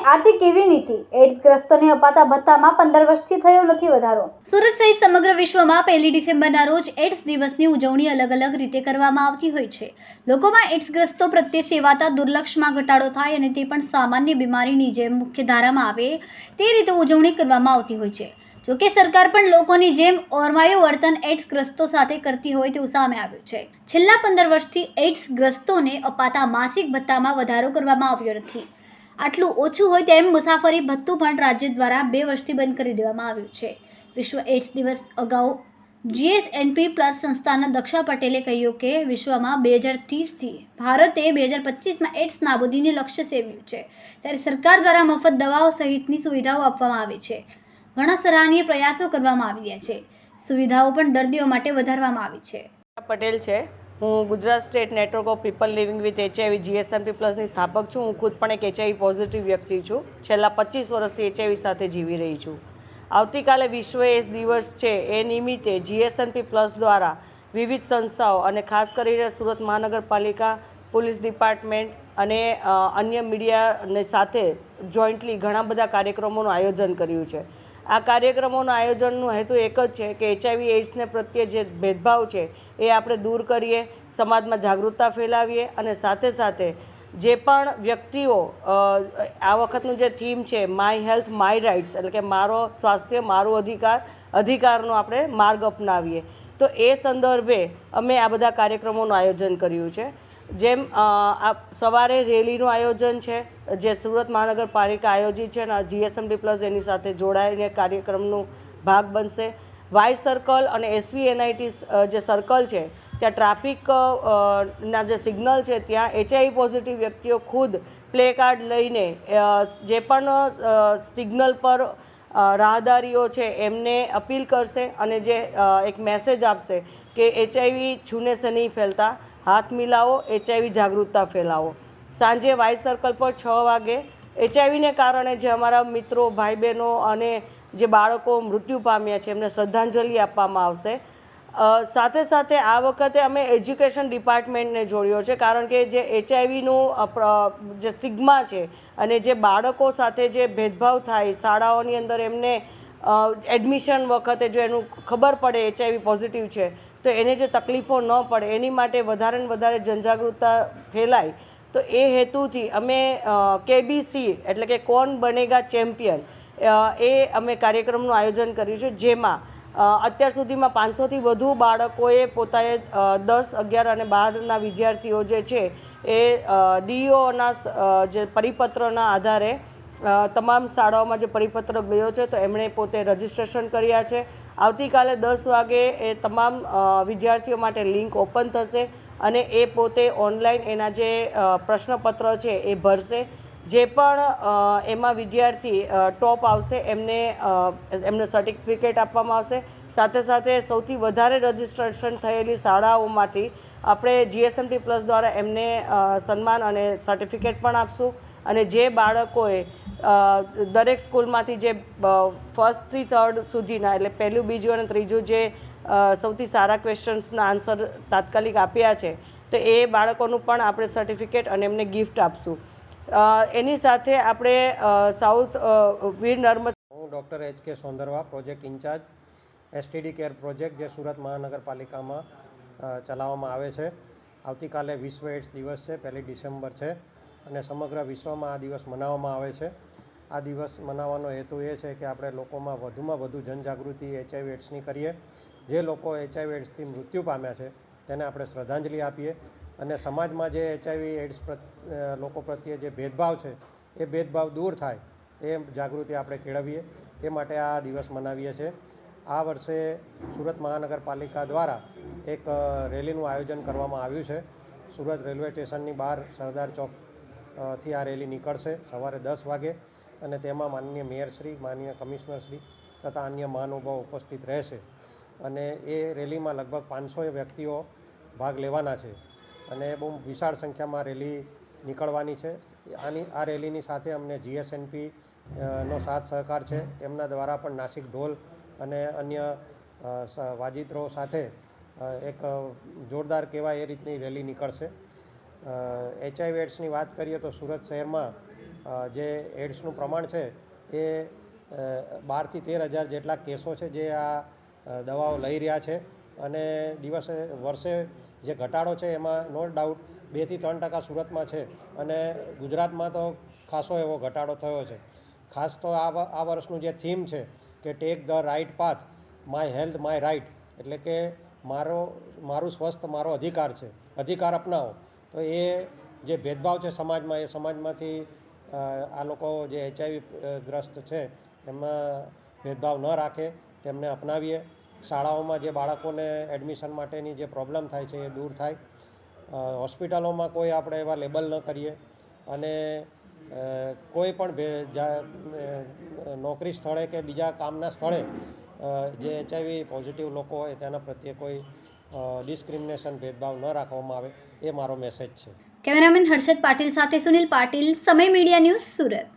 આથી કેવી નીતિ? એડ્સગ્રસ્તોને અપાતા ભથ્થામાં 15 વર્ષથી થયો નથી વધારો. સુરત સહિત સમગ્ર વિશ્વમાં 1 ડિસેમ્બરના રોજ એડ્સ દિવસની ઉજવણી અલગ અલગ રીતે કરવામાં આવતી હોય છે. લોકોમાં એડ્સગ્રસ્તો પ્રત્યે સેવાતા દુર્લક્ષમાં ઘટાડો થાય અને તે પણ સામાન્ય બીમારીની જેમ મુખ્ય ધારામાં આવે તે રીતે ઉજવણી કરવામાં આવતી હોય છે. જોકે સરકાર પણ લોકોની જેમ ઓરમાયું વર્તન એડ્સગ્રસ્તો સાથે કરતી હોય તેવું સામે આવ્યું છે. છેલ્લા 15 વર્ષથી એડ્સગ્રસ્તોને અપાતા માસિક ભથ્થામાં વધારો કરવામાં આવ્યો નથી. આટલું ઓછું હોય તેમ મુસાફરી ભથ્થું પણ રાજ્ય દ્વારા 2 વર્ષથી બંધ કરી દેવામાં આવ્યું છે. વિશ્વ એડ્સ દિવસ અગાઉ GSNP+ સંસ્થાના દક્ષા પટેલે કહ્યું કે વિશ્વમાં 2030થી ભારતે 2025માં એડ્સ નાબૂદીનું લક્ષ્ય સેવ્યું છે. ત્યારે સરકાર દ્વારા મફત દવાઓ સહિતની સુવિધાઓ આપવામાં આવી છે. ઘણા સરાહનીય પ્રયાસો કરવામાં આવી રહ્યા છે. સુવિધાઓ પણ દર્દીઓ માટે વધારવામાં આવી છે. પટેલ છે. હું Gujarat state network of people living with HIV GSNP+ની સ્થાપક છું. હું ખુદ પણ એક HIV પોઝિટિવ વ્યક્તિ છું. છેલ્લા 25 વર્ષથી HIV સાથે જીવી રહી છું. આવતીકાલે વિશ્વ એડ્સ દિવસ છે એ નિમિત્તે GSNP+ દ્વારા વિવિધ સંસ્થાઓ અને ખાસ કરીને સુરત મહાનગરપાલિકા, પોલીસ ડિપાર્ટમેન્ટ અને અન્ય મીડિયાને સાથે જોઈન્ટલી ઘણા બધા કાર્યક્રમોનું આયોજન કર્યું છે. આ કાર્યક્રમોના આયોજનનો હેતુ એક જ છે કે HIV એડ્સને પ્રત્યે જે ભેદભાવ છે એ આપણે દૂર કરીએ, સમાજમાં જાગૃતતા ફેલાવીએ અને સાથે સાથે જે પણ વ્યક્તિઓ આ વખતનું જે થીમ છે માય હેલ્થ માય રાઇટ્સ એટલે કે મારો સ્વાસ્થ્ય મારો અધિકારનો આપણે માર્ગ અપનાવીએ. તો એ સંદર્ભે અમે આ બધા કાર્યક્રમોનું આયોજન કર્યું છે. જેમ સવારે રેલીનું આયોજન છે જે સુરત મહાનગરપાલિકા આયોજિત છે અને GSNP+ એની સાથે જોડાઈને કાર્યક્રમનું ભાગ બનશે. વાય સર્કલ અને SVNIT જે સર્કલ છે ત્યાં ટ્રાફિક ના જે સિગ્નલ છે ત્યાં HIV પોઝિટિવ વ્યક્તિઓ ખુદ પ્લે કાર્ડ લઈને જે પણ સિગ્નલ પર રાહદારીઓ છે એમને અપીલ કરશે અને જે એક મેસેજ આપશે કે HIV છૂને સે નહીં ફેલતા, હાથ મિલાવો, HIV જાગૃતતા ફેલાવો. સાંજે વાય સર્કલ પર 6 વાગે HIVને કારણે જે અમારા મિત્રો, ભાઈ બહેનો અને જે બાળકો મૃત્યુ પામ્યા છે એમને શ્રદ્ધાંજલિ આપવામાં આવશે. સાથે સાથે આ વખતે અમે એજ્યુકેશન ડિપાર્ટમેન્ટને જોડ્યો છે કારણ કે જે HIVનું જે સ્ટિગ્મા છે અને જે બાળકો સાથે જે ભેદભાવ થાય શાળાઓની અંદર એમને એડમિશન વખતે જો એનું ખબર પડે HIV પોઝિટિવ છે તો એને જે તકલીફો ન પડે એની માટે વધારે ને વધારે જનજાગૃતતા ફેલાય. તો એ હેતુથી અમે KBC એટલે કે કોણ બનેગા ચેમ્પિયન એ અમે કાર્યક્રમનું આયોજન કર્યું છે. જેમાં અત્યાર સુધીમાં 500થી વધુ બાળકોએ પોતાએ 10, 11 અને 12ના વિદ્યાર્થીઓ જે છે એ DOના જે પરિપત્રના આધારે તમામ શાળાઓમાં જે પરિપત્ર ગયો છે તો એમણે પોતે રજિસ્ટ્રેશન કર્યા છે. આવતીકાલે 10 વાગે એ તમામ વિદ્યાર્થીઓ માટે લિંક ઓપન થશે અને એ પોતે ઓનલાઈન એના જે પ્રશ્નપત્ર છે એ ભરશે. જે પણ એમાં વિદ્યાર્થી ટોપ આવશે એમને સર્ટિફિકેટ આપવામાં આવશે. સાથે સાથે સૌથી વધારે રજિસ્ટ્રેશન થયેલી શાળાઓમાંથી આપણે GSNP+ દ્વારા એમને સન્માન અને સર્ટિફિકેટ પણ આપશું. અને જે બાળકોએ દરેક સ્કૂલમાંથી જે 1st થી 3rd સુધીના એટલે પહેલું, બીજું અને ત્રીજું જે સૌથી સારા ક્વેશ્ચન્સના આન્સર તાત્કાલિક આપ્યા છે તો એ બાળકોનું પણ આપણે સર્ટિફિકેટ અને એમને ગિફ્ટ આપશું. એની સાથે આપણે સાઉથ વીર નર્મદ. હું doctor HK Sondarva, project in charge STD care project જે સુરત મહાનગરપાલિકામાં ચલાવવામાં આવે છે. આવતીકાલે વિશ્વ એડ્સ દિવસ છે, 1 ડિસેમ્બર છે અને સમગ્ર વિશ્વમાં આ દિવસ મનાવવામાં આવે છે. આ દિવસ મનાવવાનો હેતુ એ છે કે આપણે લોકોમાં વધુમાં વધુ જનજાગૃતિ HIV એડ્સની કરીએ. જે લોકો HIV એડ્સથી મૃત્યુ પામ્યા છે તેને આપણે શ્રદ્ધાંજલિ આપીએ અને સમાજમાં જે HIV એડ્સ લોકો પ્રત્યે જે ભેદભાવ છે એ ભેદભાવ દૂર થાય એ જાગૃતિ આપણે કેળવીએ. એ માટે આ દિવસ મનાવીએ છીએ. આ વર્ષે સુરત મહાનગરપાલિકા દ્વારા એક રેલીનું આયોજન કરવામાં આવ્યું છે. સુરત રેલવે સ્ટેશનની બહાર સરદાર ચોકથી આ રેલી નીકળશે સવારે 10 વાગે અને તેમાં માનનીય મેયરશ્રી, માનનીય કમિશનરશ્રી તથા અન્ય મહાનુભાવો ઉપસ્થિત રહેશે અને એ રેલીમાં લગભગ 500 વ્યક્તિઓ ભાગ લેવાના છે અને બહુ વિશાળ સંખ્યામાં રેલી નીકળવાની છે. આ રેલીની સાથે અમને GSNP નો સાથ સહકાર છે. તેમના દ્વારા પણ નાસિક ઢોલ અને અન્ય વાજિત્રો સાથે એક જોરદાર કહેવાય એ રીતની રેલી નીકળશે. HIV એડ્સની વાત કરીએ તો સુરત શહેરમાં જે એડ્સનું પ્રમાણ છે એ 12 થી 13 હજાર જેટલા કેસો છે જે આ દવાઓ લઈ રહ્યા છે અને વર્ષે જે ઘટાડો છે એમાં નો ડાઉટ 2 થી 3% સુરતમાં છે અને ગુજરાતમાં તો ખાસો એવો ઘટાડો થયો છે. ખાસ તો આ વર્ષનું જે થીમ છે કે take the right path, my health my right, એટલે કે મારું સ્વસ્થ મારો અધિકાર છે, અધિકાર અપનાવો. તો એ જે ભેદભાવ છે સમાજમાં, એ સમાજમાંથી આ લોકો જે HIV ગ્રસ્ત છે એમાં ભેદભાવ ન રાખે, તેમને અપનાવીએ. શાળાઓમાં જે બાળકોને એડમિશન માટેની જે પ્રોબ્લેમ થાય છે એ દૂર થાય. હોસ્પિટલોમાં કોઈ આપણે એવા લેબલ ન કરીએ અને કોઈ પણ નોકરી સ્થળે કે બીજા કામના સ્થળે જે HIV પોઝિટિવ લોકો હોય તેના પ્રત્યે કોઈ ડિસ્ક્રિમિનેશન ભેદભાવ ન રાખવામાં આવે, એ મારો મેસેજ છે. કેમેરામેન હર્ષદ પાટીલ સાથે સુનિલ પાટીલ, સમય મીડિયા ન્યૂઝ, સુરત.